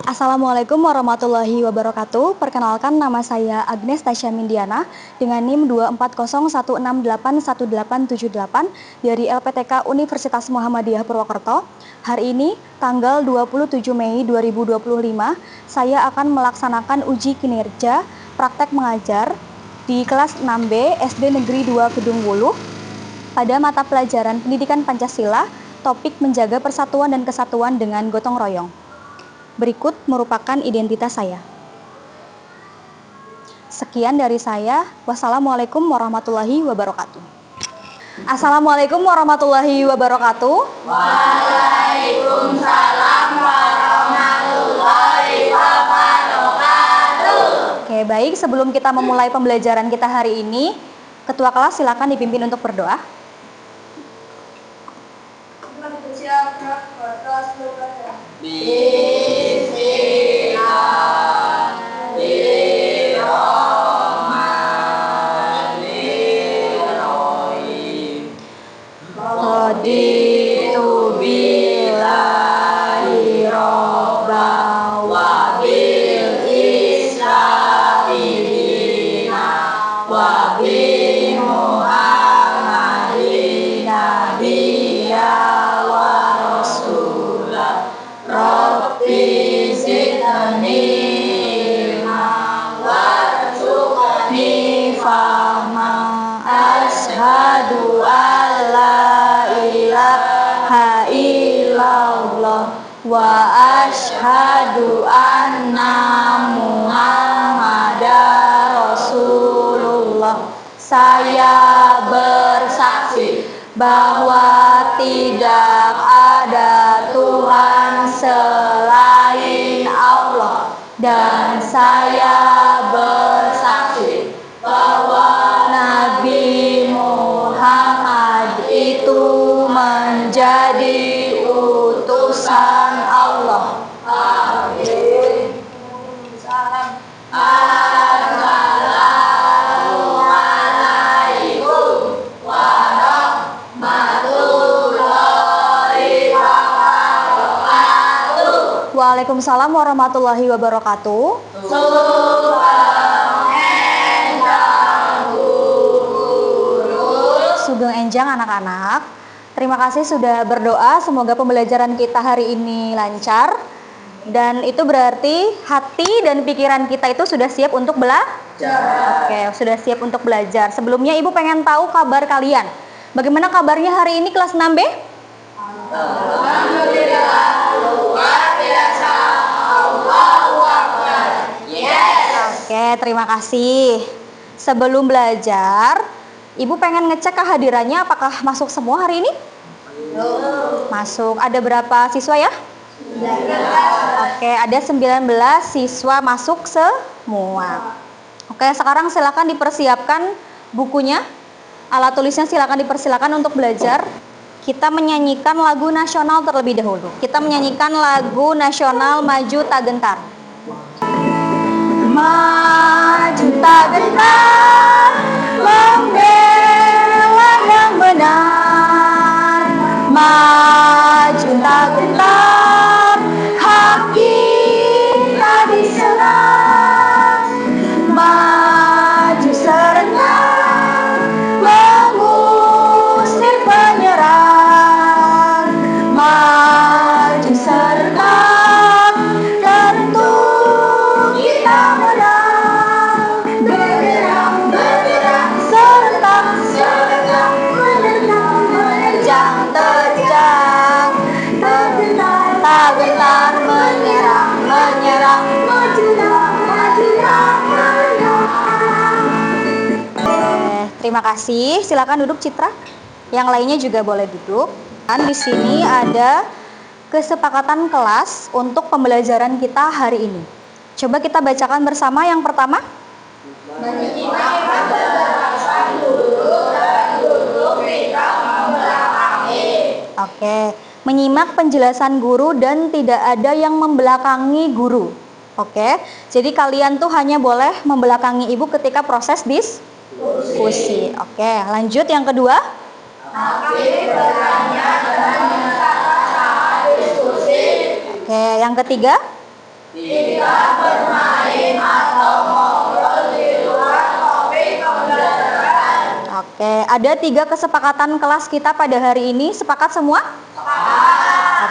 Assalamualaikum warahmatullahi wabarakatuh. Perkenalkan, nama saya Agnes Tasya Mindiana dengan NIM 24016881878 dari LPTK Universitas Muhammadiyah Purwokerto. Hari ini, tanggal 27 Mei 2025, saya akan melaksanakan uji kinerja praktek mengajar di kelas 6B SD Negeri 2 Kedung Wuluh pada mata pelajaran Pendidikan Pancasila, topik menjaga persatuan dan kesatuan dengan gotong royong. Berikut merupakan identitas saya. Sekian dari saya. Wassalamualaikum warahmatullahi wabarakatuh. Assalamualaikum warahmatullahi wabarakatuh. Waalaikumsalam warahmatullahi wabarakatuh. Oke, baik. Sebelum kita memulai pembelajaran kita hari ini, Ketua kelas silakan dipimpin untuk berdoa. Bismillahirrahmanirrahim. Raditu billahi robba wa bil islami dina wa bi Muhammadin nabiyya wa rasulah. Rabbi zidni ilma warzuqni fahma. Asyhadu an la ilaha illallah wa asyhadu anna Muhammadar Rasulullah. Saya bersaksi bahwa tidak ada Tuhan selain Allah, dan saya bersaksi bahwa Nabi Muhammad itu menjadi utusan Allah. Amin. Assalamualaikum warahmatullahi wabarakatuh. Waalaikumsalam warahmatullahi wabarakatuh. Sugeng enjang anak-anak. Terima kasih sudah berdoa. Semoga pembelajaran kita hari ini lancar. Dan itu berarti hati dan pikiran kita itu sudah siap untuk belajar. Oke, sudah siap untuk belajar. Sebelumnya Ibu pengen tahu kabar kalian. Bagaimana kabarnya hari ini kelas 6B? Alhamdulillah, luar biasa. Allahu Akbar. Yes. Oke, terima kasih. Sebelum belajar, Ibu pengen ngecek kehadirannya apakah masuk semua hari ini? Masuk. Ada berapa siswa ya? 19. Oke, ada 19 siswa masuk semua. Oke, sekarang silakan dipersiapkan bukunya. Alat tulisnya silakan dipersilakan untuk belajar. Kita menyanyikan lagu nasional terlebih dahulu. Kita menyanyikan lagu nasional Maju Tak Gentar. Maju tak gentar, membela yang benar. Maju tak gentar, hak kita diserang. Maju serentak, mengusir penyerang. Maju serentak, tentu kita menang. Bergerak, bergerak, serentak, serentak, menerjang, menerjang, terjang. Tergentar, tak gentar, menyerang, menyerang. Majulah, majulah, menang. Terima kasih. Silakan duduk, Citra. Yang lainnya juga boleh duduk. Dan di sini ada kesepakatan kelas untuk pembelajaran kita hari ini. Coba kita bacakan bersama yang pertama. Menyimak penjelasan guru dan duduk tidak membelakangi. Oke, menyimak penjelasan guru dan tidak ada yang membelakangi guru. Oke, jadi kalian tuh hanya boleh membelakangi ibu ketika proses diskusi. Oke, lanjut yang kedua. Aktif bertanya dan menyatakan saat diskusi. Oke, yang ketiga. Tidak bermain atau ngobrol di luar topik pembelajaran. Oke, ada 3 kesepakatan kelas kita pada hari ini. Sepakat semua?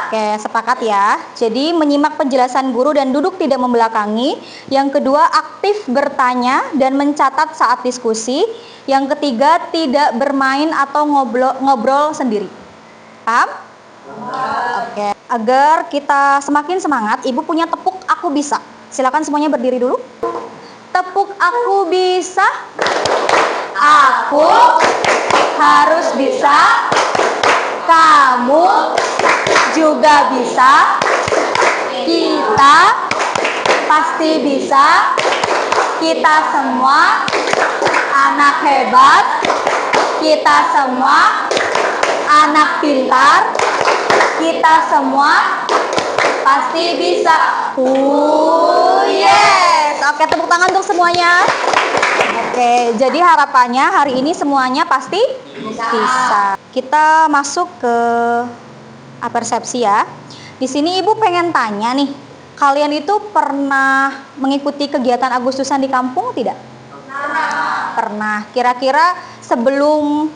Oke, sepakat ya. Jadi menyimak penjelasan guru dan duduk tidak membelakangi. Yang kedua, aktif bertanya dan mencatat saat diskusi. Yang ketiga, tidak bermain atau ngobrol sendiri. Paham? Oke. Agar kita semakin semangat, Ibu punya tepuk aku bisa. Silakan semuanya berdiri dulu. Tepuk aku bisa. Aku harus bisa. Kamu juga bisa. Kita pasti bisa. Kita semua anak hebat. Kita semua anak pintar. Kita semua pasti bisa. Yes. Oke, tepuk tangan untuk semuanya. Oke, jadi harapannya hari ini semuanya pasti bisa. Kita masuk ke persepsi ya. Di sini Ibu pengen tanya nih, kalian itu pernah mengikuti kegiatan Agustusan di kampung tidak? Pernah. Kira-kira sebelum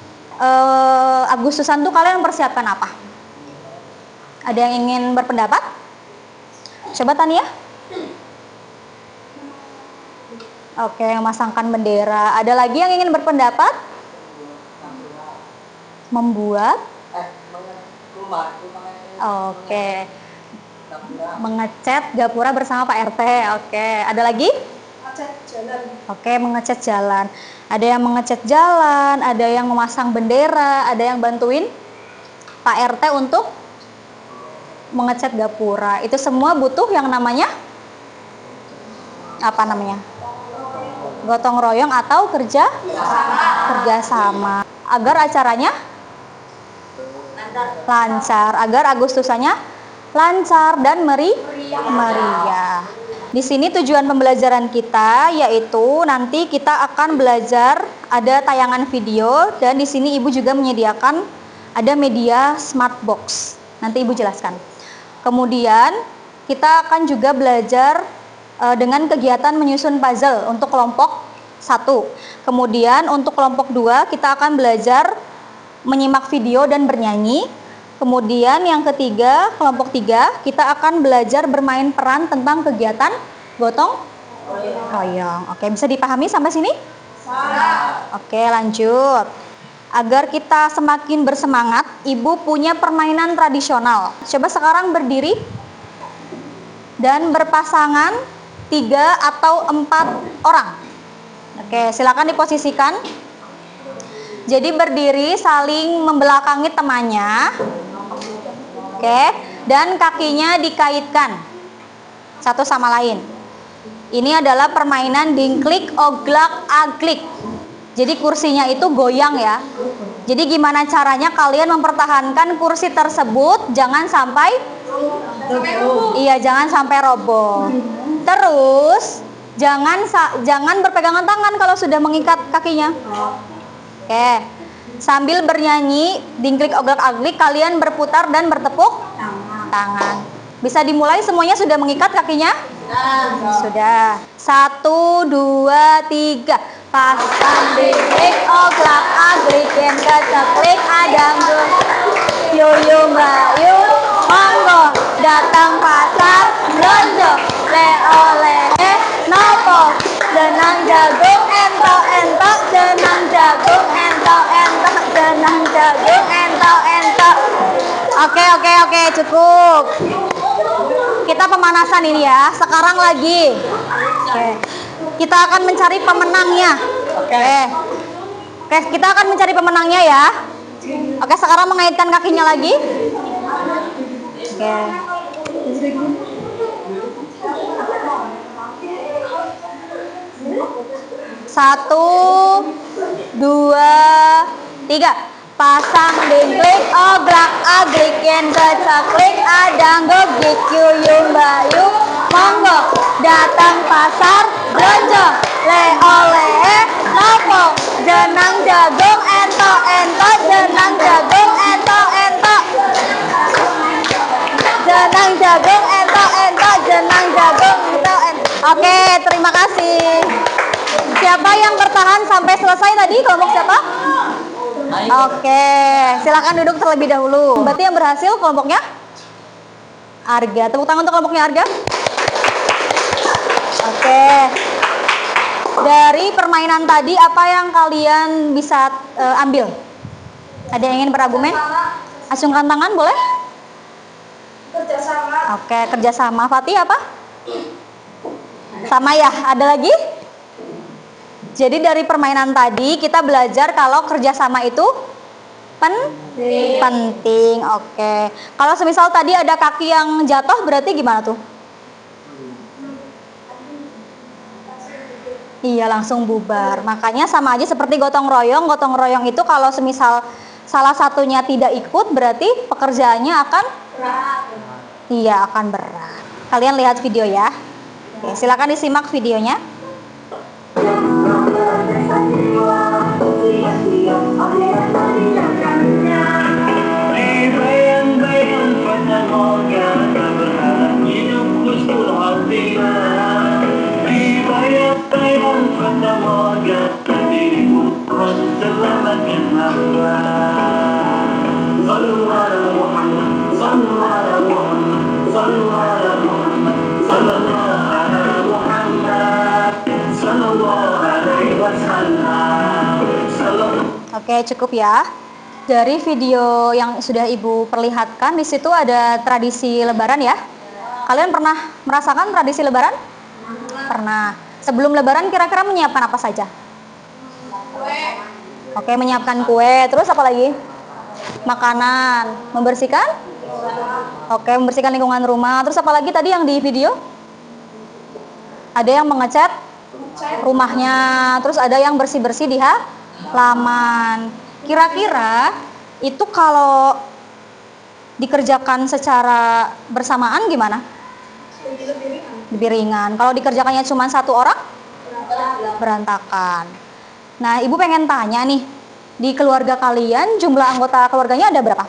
Agustusan tuh kalian mempersiapkan apa? Ada yang ingin berpendapat? Coba Tania. Oke, memasangkan bendera. Ada lagi yang ingin berpendapat? Membuat? Oke. Mengecat gapura bersama Pak RT. Oke, ada lagi? Oke, mengecat jalan. Ada yang mengecat jalan, ada yang memasang bendera, ada yang bantuin Pak RT untuk mengecat gapura. Itu semua butuh yang namanya apa namanya? Gotong royong atau kerjasama. Agar acaranya lancar, agar Agustusannya lancar dan meriah. Di sini tujuan pembelajaran kita yaitu nanti kita akan belajar, ada tayangan video, dan di sini Ibu juga menyediakan ada media smart box. Nanti Ibu jelaskan. Kemudian kita akan juga belajar dengan kegiatan menyusun puzzle untuk kelompok 1. Kemudian untuk kelompok 2 kita akan belajar menyimak video dan bernyanyi. Kemudian yang ketiga, kelompok 3, kita akan belajar bermain peran tentang kegiatan gotong royong. Oke, bisa dipahami sampai sini? Oke, lanjut. Agar kita semakin bersemangat, Ibu punya permainan tradisional. Coba sekarang berdiri dan berpasangan 3 atau 4 orang. Oke, silakan diposisikan. Jadi berdiri saling membelakangi temannya. Oke, dan kakinya dikaitkan satu sama lain. Ini adalah permainan dingklik oglak aglik. Jadi kursinya itu goyang ya. Jadi gimana caranya kalian mempertahankan kursi tersebut jangan sampai jangan sampai roboh. Terus jangan berpegangan tangan kalau sudah mengikat kakinya. Oke. Sambil bernyanyi dingklik oglak aglik, kalian berputar dan bertepuk tangan. Bisa dimulai, semuanya sudah mengikat kakinya? Sudah. 1, 2, 3. Pasang dingklik oglak aglik yang keceklik adang yuyu mbayu monggo datang pasar belanja le-ole nopo denang jagung entok-entok denang jagung entok-entok denang jagung entok-entok. Oke, cukup. Kita pemanasan ini ya. Sekarang lagi. Oke. Kita akan mencari pemenangnya. Oke, kita akan mencari pemenangnya ya. Oke, sekarang mengaitkan kakinya lagi. Oke. 1, 2, 3. Pasang dingklik oglak aglik yen keceklik adang gogik yuyu mbayu monggo datang pasar belanja le-ole nopo jenang jagung entok-entok jenang jagung entok-entok jenang jagung entok-entok jenang jagung tangan sampai selesai tadi kelompok siapa? Oke, silakan duduk terlebih dahulu. Berarti yang berhasil kelompoknya Arga. Tepuk tangan untuk kelompoknya Arga. Oke. Dari permainan tadi apa yang kalian bisa ambil? Ada yang ingin berargumen? Acungkan tangan boleh? Kerjasama. Oke, kerjasama. Fatih apa? Sama ya. Ada lagi? Jadi dari permainan tadi kita belajar kalau kerjasama itu penting. Oke. Kalau semisal tadi ada kaki yang jatuh berarti gimana tuh? Iya, langsung bubar. Makanya sama aja seperti gotong royong. Gotong royong itu kalau semisal salah satunya tidak ikut berarti pekerjaannya akan iya, akan berat. Kalian lihat video ya. Oke, silakan disimak videonya. Oke, cukup ya. Dari video yang sudah Ibu perlihatkan, di situ ada tradisi Lebaran ya. Kalian pernah merasakan tradisi Lebaran? Pernah. Sebelum Lebaran kira-kira menyiapkan apa saja? Oke, menyiapkan kue. Terus apa lagi? Makanan. Membersihkan? Oke, membersihkan lingkungan rumah. Terus apa lagi tadi yang di video? Ada yang mengecat rumahnya. Terus ada yang bersih-bersih di halaman. Kira-kira itu kalau dikerjakan secara bersamaan gimana? Lebih ringan. Kalau dikerjakannya cuma satu orang? Berantakan. Nah, Ibu pengen tanya nih, di keluarga kalian jumlah anggota keluarganya ada berapa?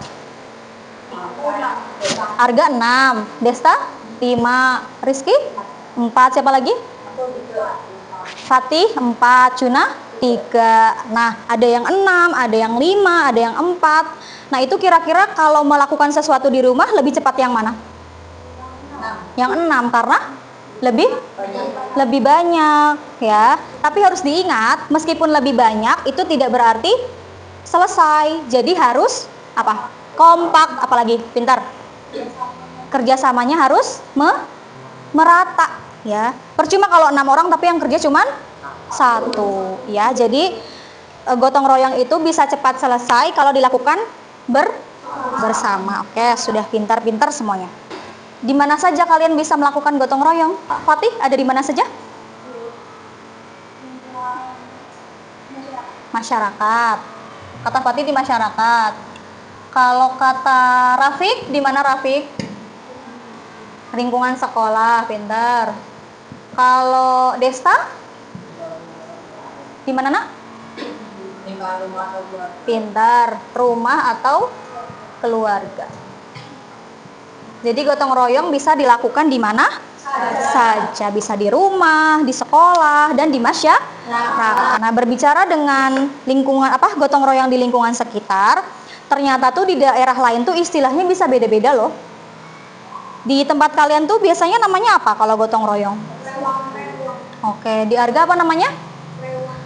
Arga 6, Desta 5, Rizky 4, siapa lagi? Fatih 4, Cuna 3. Nah, ada yang 6, ada yang 5, ada yang 4. Nah, itu kira-kira kalau melakukan sesuatu di rumah lebih cepat yang mana? Yang 6 karena lebih banyak ya. Tapi harus diingat, meskipun lebih banyak itu tidak berarti selesai. Jadi harus apa? Kompak, apalagi pintar. Kerjasamanya harus merata ya. Percuma kalau 6 orang tapi yang kerja cuman 1 ya. Jadi gotong royong itu bisa cepat selesai kalau dilakukan bersama. Oke, sudah pintar-pintar semuanya. Di mana saja kalian bisa melakukan gotong royong? Fatih, ada di mana saja? Masyarakat. Kata Fatih di masyarakat. Kalau kata Rafiq, di mana Rafiq? Lingkungan sekolah, pintar. Kalau Desta? Di mana, Nak? Pintar. Rumah atau keluarga. Jadi gotong royong bisa dilakukan di mana saja, bisa di rumah, di sekolah, dan di masyarakat. Nah, berbicara dengan lingkungan gotong royong di lingkungan sekitar, ternyata tuh di daerah lain tuh istilahnya bisa beda-beda loh. Di tempat kalian tuh biasanya namanya apa kalau gotong royong? Oke, di Arga apa namanya?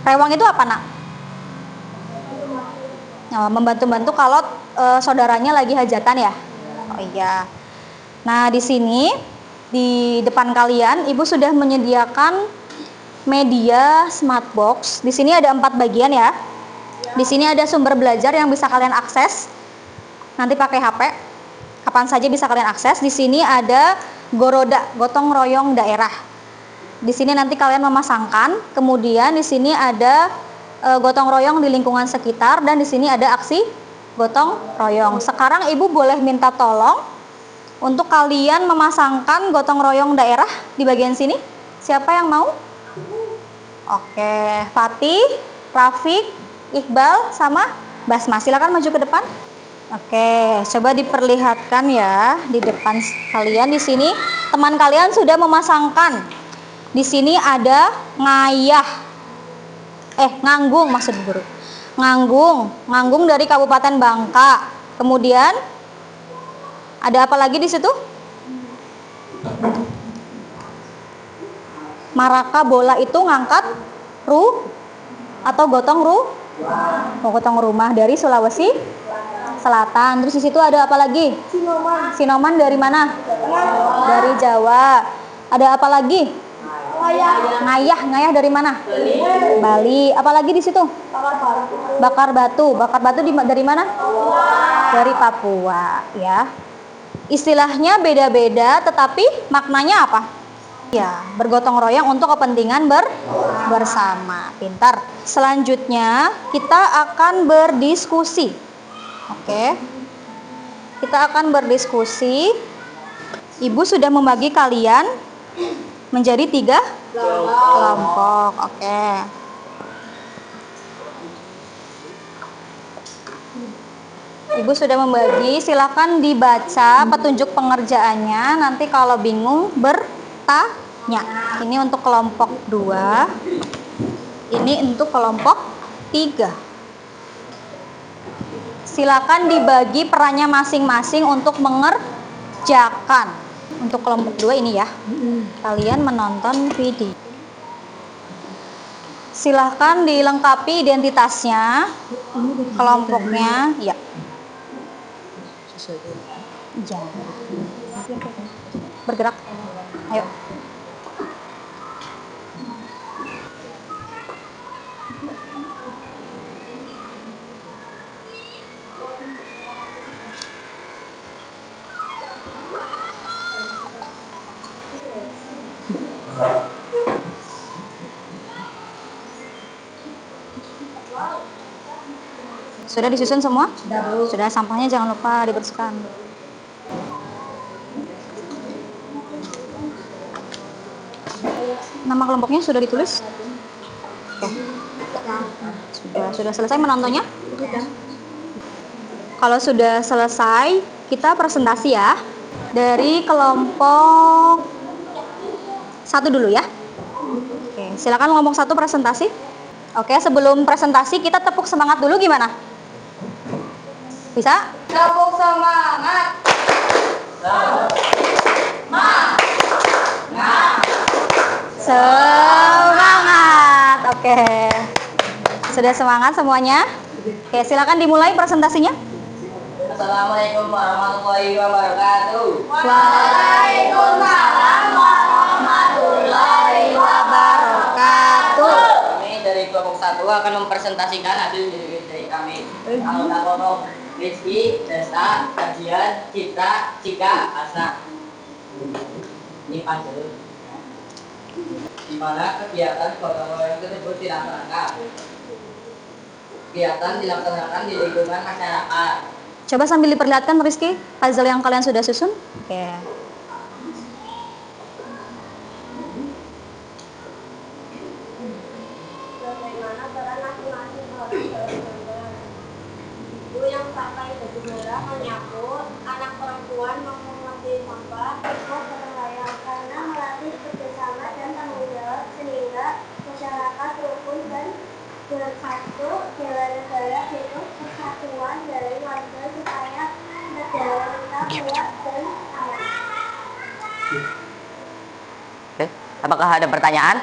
Rewang itu apa, Nak? Nah, membantu-bantu kalau saudaranya lagi hajatan ya. Oh iya. Nah, di sini di depan kalian Ibu sudah menyediakan media smart box. Di sini ada 4 bagian ya. Di sini ada sumber belajar yang bisa kalian akses. Nanti pakai HP. Kapan saja bisa kalian akses. Di sini ada Goroda, gotong royong daerah. Di sini nanti kalian memasangkan. Kemudian di sini ada gotong royong di lingkungan sekitar, dan di sini ada aksi gotong royong. Sekarang Ibu boleh minta tolong untuk kalian memasangkan gotong royong daerah di bagian sini. Siapa yang mau? Oke, Fatih, Rafiq, Iqbal, sama Basma. Silakan maju ke depan. Oke, coba diperlihatkan ya di depan kalian. Di sini teman kalian sudah memasangkan. Di sini ada ngayah. Nganggung maksud guru. Nganggung dari Kabupaten Bangka. Kemudian ada apa lagi di situ? Maraka bola itu ngangkat atau gotong rumah dari Sulawesi Selatan. Terus di situ ada apa lagi? Sinoman dari mana? Dari Jawa. Ada apa lagi? Ngayah dari mana? Bali. Apalagi di situ? Bakar batu. Dari mana? Dari Papua, ya. Istilahnya beda-beda, tetapi maknanya apa? Ya, bergotong royong untuk kepentingan bersama. Pintar. Selanjutnya kita akan berdiskusi. Oke. Kita akan berdiskusi. Ibu sudah membagi kalian menjadi 3 kelompok. Oke. Ibu sudah membagi, silakan dibaca petunjuk pengerjaannya. Nanti kalau bingung bertanya. Ini untuk kelompok 2. Ini untuk kelompok 3. Silakan dibagi perannya masing-masing untuk mengerjakan. Untuk kelompok 2 ini ya. Kalian menonton video. Silahkan dilengkapi identitasnya, kelompoknya, ya. Bergerak. Ayo. Sudah disusun semua? Sudah, sampahnya jangan lupa dibersihkan. Nama kelompoknya sudah ditulis? Oke. Sudah selesai menontonnya? Kalau sudah selesai, kita presentasi ya. Dari kelompok 1 dulu ya. Oke, silakan kelompok 1 presentasi. Oke, sebelum presentasi kita tepuk semangat dulu gimana? Bisa? Tepuk semangat. Semangat. Oke. Sudah semangat semuanya? Oke, silakan dimulai presentasinya. Assalamualaikum warahmatullahi wabarakatuh. Waalaikumsalam warahmatullahi wabarakatuh. Kami dari kelompok 1 akan mempresentasikan hasil dari kami. Anggota kelompok Rizky, Desta, Kajian, Citra, Cika, Asa. Ini panjang. Di mana kegiatan gotong royong tersebut dilaksanakan. Kegiatan dilaksanakan di lingkungan masyarakat. Coba sambil diperlihatkan Rizky, puzzle yang kalian sudah susun. Oke. Bagaimana peran masing-masing ibu yang pakai baju merah menyapu, anak perempuan mengambil sampah, ikut berlayar karena melatih kerjasama dan tanggung jawab sehingga masyarakat rukun dan bersatu bela negara itu persatuan dari warga supaya negara kita kuat dan aman. Oke, apakah ada pertanyaan?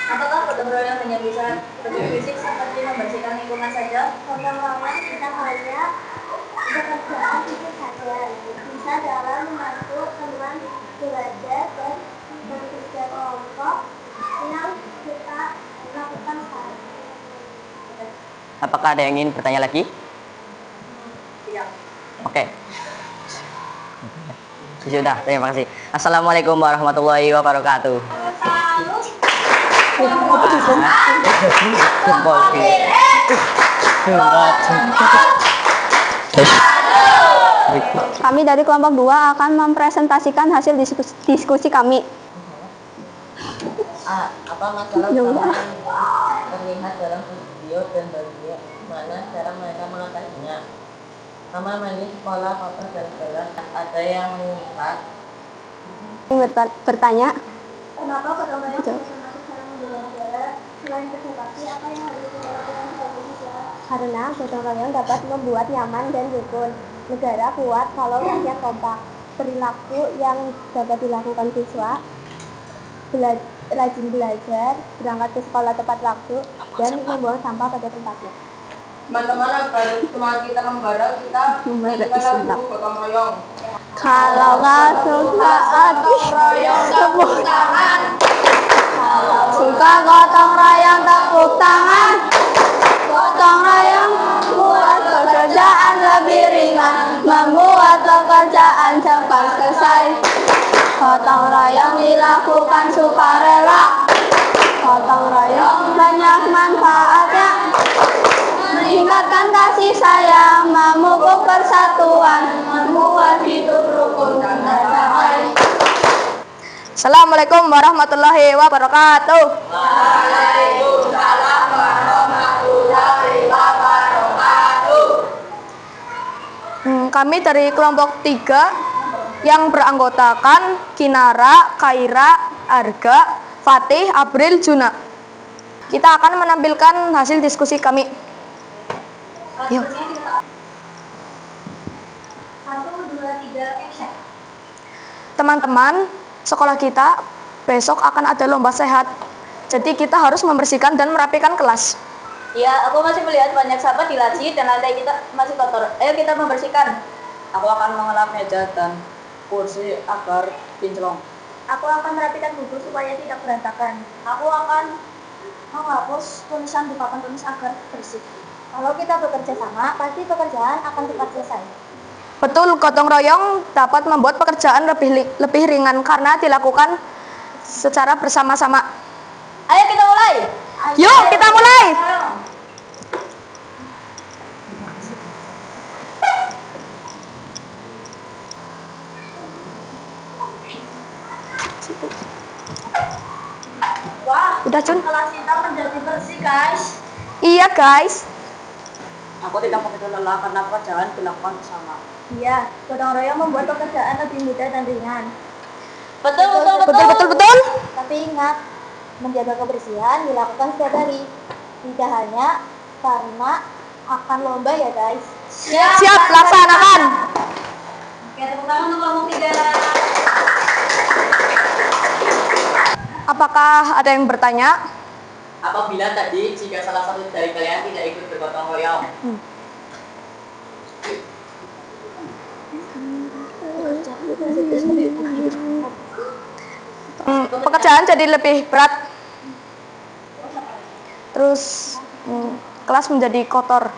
Apakah gotong royong hanya bisa fisik seperti membersihkan lingkungan saja? Gotong royong tidak hanya pekerjaan fisik saja, bisa dalam membantu teman belajar dan bekerja kelompok yang kita lakukan sekarang. Apakah ada yang ingin bertanya lagi? Tidak. Oke. Sudah, terima kasih. Assalamualaikum warahmatullahi wabarakatuh. Kami dari kelompok 2 akan mempresentasikan hasil diskusi kami. Apa masalah utama yang terlihat dalam video dan bagaimana cara mereka mengatasinya? Kamar mandi, sekolah, kotor, dan kelas. Ada yang mengingat? Bertanya, Kenapa gotong royong bisa masuk dalam belajar? Selain kerja bakti, apa yang harus dilakukan sebagai siswa? Karena gotong royong dapat membuat nyaman dan rukun. Negara kuat kalau rakyat kompak. Perilaku yang dapat dilakukan siswa, rajin belajar, berangkat ke sekolah tepat waktu, dan membuang sampah pada tempatnya. Teman-teman, agar semangat kita membara, kita menjadikan lagu gotong royong. Kalau nggak suka hati, tepuk tangan. Suka gotong royong, tepuk tangan. Gotong royong membuat pekerjaan lebih ringan, membuat pekerjaan cepat selesai. Gotong royong dilakukan sukarela. Gotong royong banyak manfaatnya, meningkatkan kasih sayang, memupuk persatuan, membuat hidup rukun dan damai. Assalamualaikum warahmatullahi wabarakatuh. Waalaikumsalam warahmatullahi wabarakatuh. Kami dari kelompok 3 yang beranggotakan Kinara, Kaira, Arga, Fatih, April, Juna. Kita akan menampilkan hasil diskusi kami. Yuk. 1, 2, 3, action. Teman-teman, sekolah kita besok akan ada lomba sehat. Jadi kita harus membersihkan dan merapikan kelas. Ya, aku masih melihat banyak sampah di laci dan lantai kita masih kotor. Ayo kita membersihkan. Aku akan mengelap meja dan kursi agar kinclong. Aku akan merapikan buku supaya tidak berantakan. Aku akan menghapus tulisan di papan tulis agar bersih. Kalau kita bekerja sama, pasti pekerjaan akan cepat selesai. Betul, gotong royong dapat membuat pekerjaan lebih ringan karena dilakukan secara bersama-sama. Ayo kita mulai. Yuk, kita mulai. Wah, Udah, Jun. kelas kita menjadi bersih, guys. Iya, guys. Aku tidak begitu lelah karena pekerjaan dilakukan bersama. Iya, gotong royong membuat pekerjaan lebih mudah dan ringan. Betul. Betul. Tapi ingat, menjaga kebersihan dilakukan setiap hari. Tidak hanya karena akan lomba ya guys. Siap, laksanakan. Oke, tepuk tangan untuk kelompok 3. Apakah ada yang bertanya? Apabila tadi jika salah satu dari kalian tidak ikut bergotong royong, Pekerjaan jadi lebih berat. Terus kelas menjadi kotor.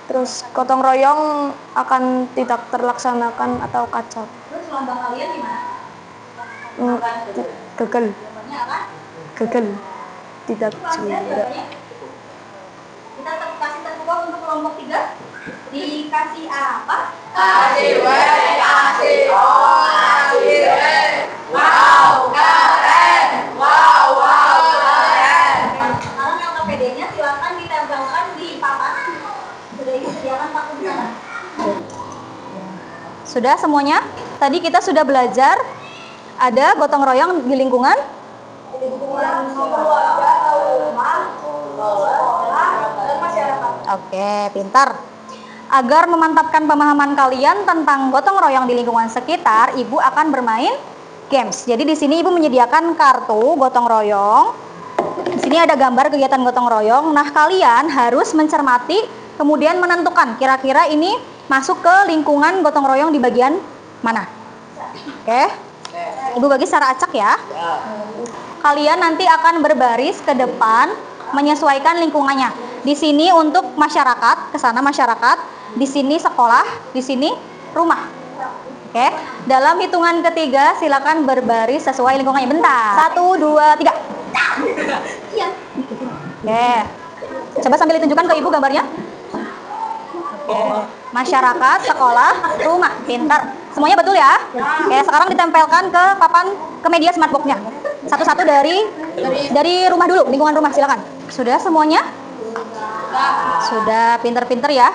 Terus gotong royong akan tidak terlaksanakan atau kacau. Terus lomba kalian gimana? Gagal. Lombanya apa? Gagal. Tidak Kalian juga. lombanya? Kita kasih terbuka untuk kelompok 3. Dikasih apa? kasih W, kasih O, kasih W. Wow, keren. Wow, keren. Sekarang yang KPD-nya silakan ditempelkan di papan. Sudah disediakan paku di sana. Sudah semuanya? Tadi kita sudah belajar ada gotong royong di lingkungan. Oke, pintar. Agar memantapkan pemahaman kalian tentang gotong royong di lingkungan sekitar, Ibu akan bermain games. Jadi di sini Ibu menyediakan kartu gotong royong. Di sini ada gambar kegiatan gotong royong. Nah, kalian harus mencermati kemudian menentukan kira-kira ini masuk ke lingkungan gotong royong di bagian mana. Oke. Ibu bagi secara acak ya. Kalian nanti akan berbaris ke depan menyesuaikan lingkungannya. Di sini untuk masyarakat, ke sana masyarakat. Di sini sekolah, di sini rumah. Oke, dalam hitungan ketiga silakan berbaris sesuai lingkungannya. Bentar. 1, 2, 3. Oke. Coba sambil ditunjukkan ke Ibu gambarnya. Oke. Masyarakat, sekolah, rumah. Pintar. Semuanya betul ya? Oke, sekarang ditempelkan ke papan, ke media smartbox-nya. Satu-satu dari rumah dulu, lingkungan rumah silakan. Sudah semuanya? Sudah, pinter-pinter ya.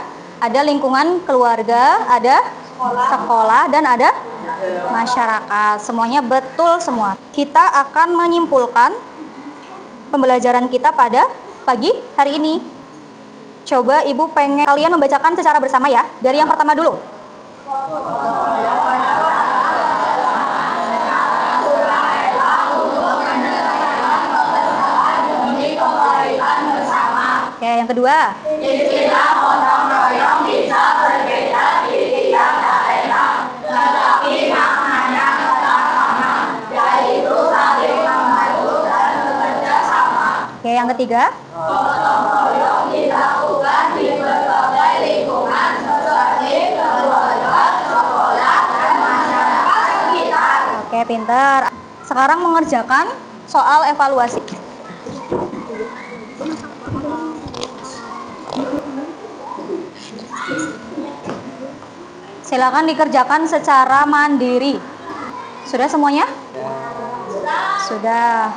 Ada lingkungan keluarga, ada sekolah, dan ada Masyarakat. Semuanya betul semua. Kita akan menyimpulkan pembelajaran kita pada pagi hari ini. Coba Ibu pengen kalian membacakan secara bersama ya. Dari yang pertama dulu. Oke, yang kedua. Oke, yang ketiga. Oke, pintar. Sekarang mengerjakan soal evaluasi. Silakan dikerjakan secara mandiri. Sudah semuanya? Sudah.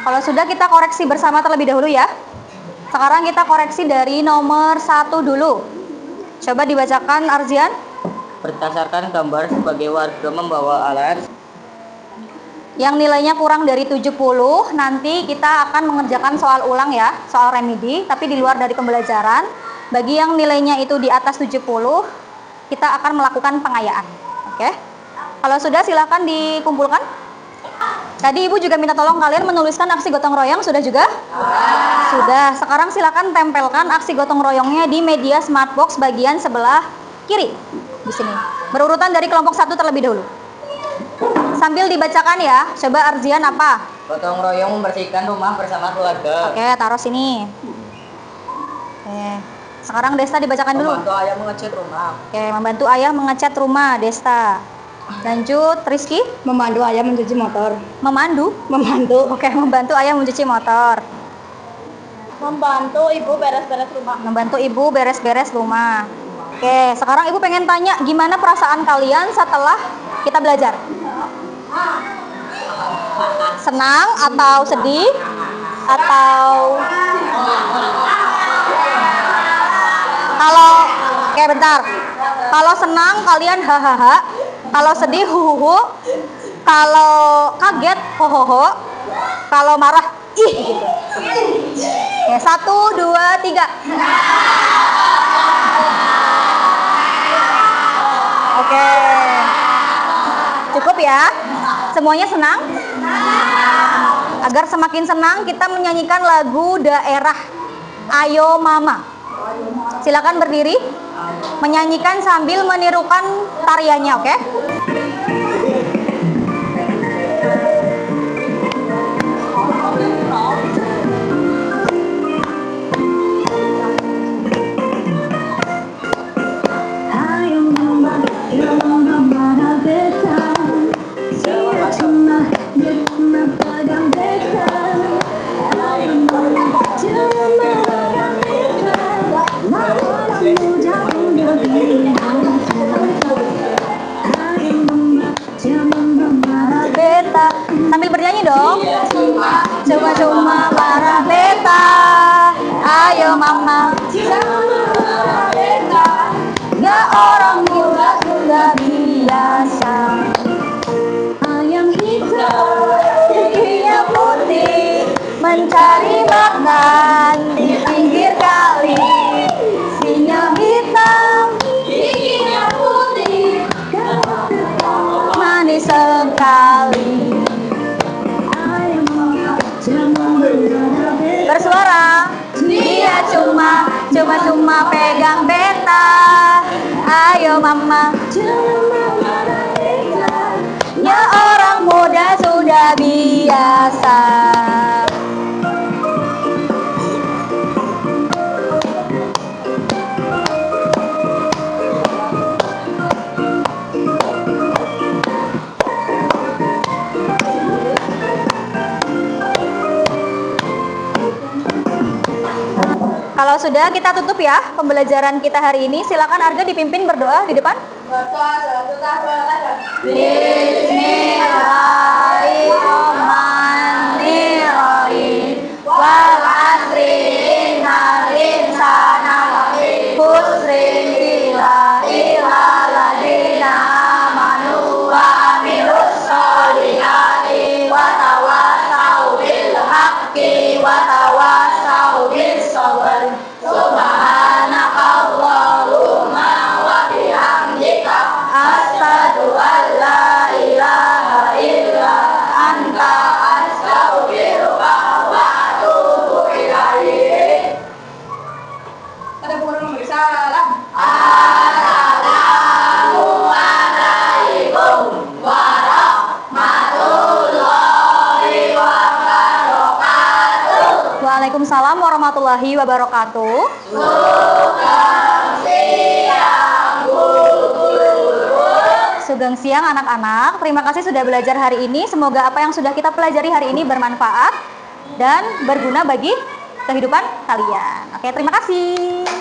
Kalau sudah, kita koreksi bersama terlebih dahulu ya. Sekarang kita koreksi dari nomor 1 dulu. Coba dibacakan Arzian. Berdasarkan gambar sebagai warga membawa alat. Yang nilainya kurang dari 70, nanti kita akan mengerjakan soal ulang ya, soal remedi, tapi di luar dari pembelajaran. Bagi yang nilainya itu di atas 70, kita akan melakukan pengayaan. Oke? Kalau sudah, silakan dikumpulkan. Tadi Ibu juga minta tolong kalian menuliskan aksi gotong royong, sudah juga? Sudah. Sekarang silakan tempelkan aksi gotong royongnya di media smartbox bagian sebelah kiri. Di sini. Berurutan dari kelompok 1 terlebih dahulu. Sambil dibacakan ya. Coba Arzian apa? Gotong royong membersihkan rumah bersama keluarga. Oke, taruh sini. Oke. Sekarang Desta dibacakan dulu. Membantu ayah mengecat rumah. Oke, membantu ayah mengecat rumah, Desta. Lanjut, Rizky. Memandu ayah mencuci motor. Memandu. Oke, membantu ayah mencuci motor. Membantu ibu beres-beres rumah. Membantu ibu beres-beres rumah. Oke, sekarang ibu pengen tanya gimana perasaan kalian setelah kita belajar? Senang atau sedih? Atau oke bentar. Kalau senang kalian hahaha. Kalau sedih huhuhu. Kalau kaget hohoho. Kalau marah ih gitu. Oke, 1, 2, 3. Oke. Cukup ya? Semuanya senang? Agar semakin senang, kita menyanyikan lagu daerah Ayo Mama. Silakan berdiri. Menyanyikan sambil menirukan tariannya, oke? Beta, sambil bernyanyi dong. Cuma-cuma para beta, ayo mama. Cuma beta, gak orang muda sudah biasa. Ayam hitam, giginya putih, mencari makan di pinggir kali. Singa hitam, giginya putih, manis sekali. Bersuara, dia cuma pegang beta. Ayo mama, ya orang muda sudah biasa. Kalau sudah, kita tutup ya pembelajaran kita hari ini. Silakan Arga dipimpin berdoa di depan. Bismillahirrahmanirrahim. Wal asri innal insana lafi khusrin illa alladziina amanu wa Ada bukan memberi salam. Waalaikumsalam warahmatullahi wabarakatuh. Sugeng siang anak-anak. Terima kasih sudah belajar hari ini. Semoga apa yang sudah kita pelajari hari ini bermanfaat dan berguna bagi kehidupan kalian. Oke, terima kasih.